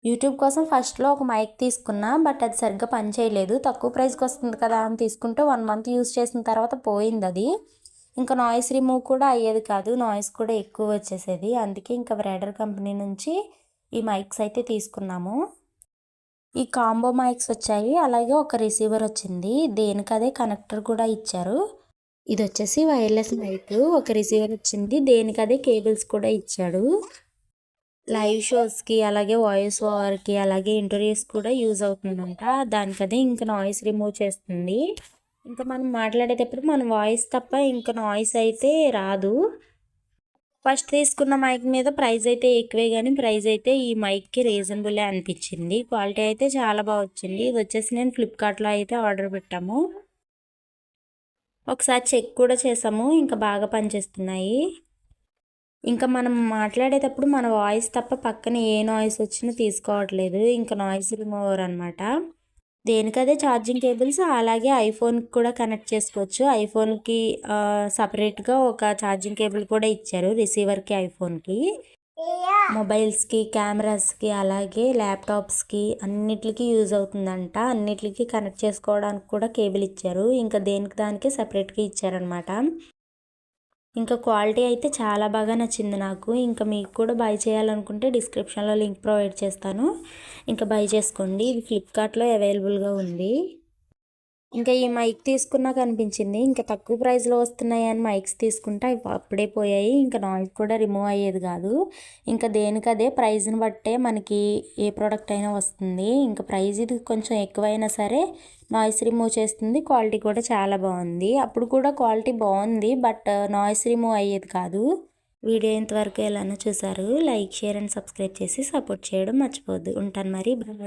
YouTube కోసం ఫస్ట్లో ఒక మైక్ తీసుకున్నా, బట్ అది సరిగ్గా పని చేయలేదు. తక్కువ ప్రైస్కి వస్తుంది కదా అని తీసుకుంటే 1 మంత్ యూస్ చేసిన తర్వాత పోయింది అది. ఇంకా నాయిస్ రిమూవ్ కూడా అయ్యేది కాదు, నాయిస్ కూడా ఎక్కువ వచ్చేసేది. అందుకే ఇంకా బ్రైడర్ కంపెనీ నుంచి ఈ మైక్స్ అయితే తీసుకున్నాము. ఈ కాంబో మైక్స్ వచ్చాయి, అలాగే ఒక రిసీవర్ వచ్చింది. దేనికదే కనెక్టర్ కూడా ఇచ్చారు. ఇది వచ్చేసి వైర్లెస్ మైక్, ఒక రిసీవర్ వచ్చింది, దేనికదే కేబుల్స్ కూడా ఇచ్చాడు. లైవ్ షోస్కి, అలాగే వాయిస్ ఓవర్కి, అలాగే ఇంటర్వ్యూస్ కూడా యూజ్ అవుతుందంట. దానికదే ఇంకా నాయిస్ రిమూవ్ చేస్తుంది. ఇంకా మనం మాట్లాడేటప్పుడు మన వాయిస్ తప్ప ఇంకా నాయిస్ అయితే రాదు. ఫస్ట్ తీసుకున్న మైక్ మీద ప్రైస్ అయితే ఎక్కువే, కానీ ప్రైస్ అయితే ఈ మైక్కి రీజనబులే అనిపించింది. క్వాలిటీ అయితే చాలా బాగా వచ్చింది. ఇది వచ్చేసి నేను ఫ్లిప్కార్ట్లో అయితే ఆర్డర్ పెట్టాము. ఒకసారి చెక్ కూడా చేసాము, ఇంకా బాగా పనిచేస్తున్నాయి. ఇంకా మనం మాట్లాడేటప్పుడు మన వాయిస్ తప్ప పక్కన ఏ నాయిస్ వచ్చినా తీసుకోవట్లేదు. ఇంకా నాయిస్ రిమూవర్ అనమాట. దేనికదే ఛార్జింగ్ కేబుల్స్, అలాగే ఐఫోన్కి కూడా కనెక్ట్ చేసుకోవచ్చు. ఐఫోన్కి సపరేట్గా ఒక ఛార్జింగ్ కేబుల్ కూడా ఇచ్చారు, రిసీవర్కి, ఐఫోన్కి, మొబైల్స్కి, కెమెరాస్కి, అలాగే ల్యాప్టాప్స్కి అన్నిటికీ యూజ్ అవుతుందంట. అన్నిటికీ కనెక్ట్ చేసుకోవడానికి కూడా కేబుల్ ఇచ్చారు. ఇంకా దేనికి దానికే సపరేట్గా ఇచ్చారనమాట. ఇంకా క్వాలిటీ అయితే చాలా బాగా నచ్చింది నాకు. ఇంకా మీకు కూడా బై చేయాలనుకుంటే డిస్క్రిప్షన్లో లింక్ ప్రొవైడ్ చేస్తాను, ఇంకా బై చేసుకోండి. ఇది ఫ్లిప్కార్ట్లో అవైలబుల్గా ఉంది. ఇంకా ఈ మైక్ తీసుకున్నాక అనిపించింది, ఇంకా తక్కువ ప్రైస్లో వస్తున్నాయి అని మైక్స్ తీసుకుంటే అవి అప్పుడే పోయాయి. ఇంకా నాయిస్ కూడా రిమూవ్ అయ్యేది కాదు. ఇంకా దేనికదే ప్రైస్ని బట్టే మనకి ఏ ప్రోడక్ట్ అయినా వస్తుంది. ఇంకా ప్రైస్ ఇది కొంచెం ఎక్కువైనా సరే నాయిస్ రిమూవ్ చేస్తుంది. క్వాలిటీ కూడా చాలా బాగుంది. అప్పుడు కూడా క్వాలిటీ బాగుంది, బట్ నాయిస్ రిమూవ్ అయ్యేది కాదు. వీడియో ఇంతవరకు ఎలానో చూసారు. లైక్, షేర్ అండ్ సబ్స్క్రైబ్ చేసి సపోర్ట్ చేయడం మర్చిపోవద్దు. ఉంటాను మరి, బాయ్.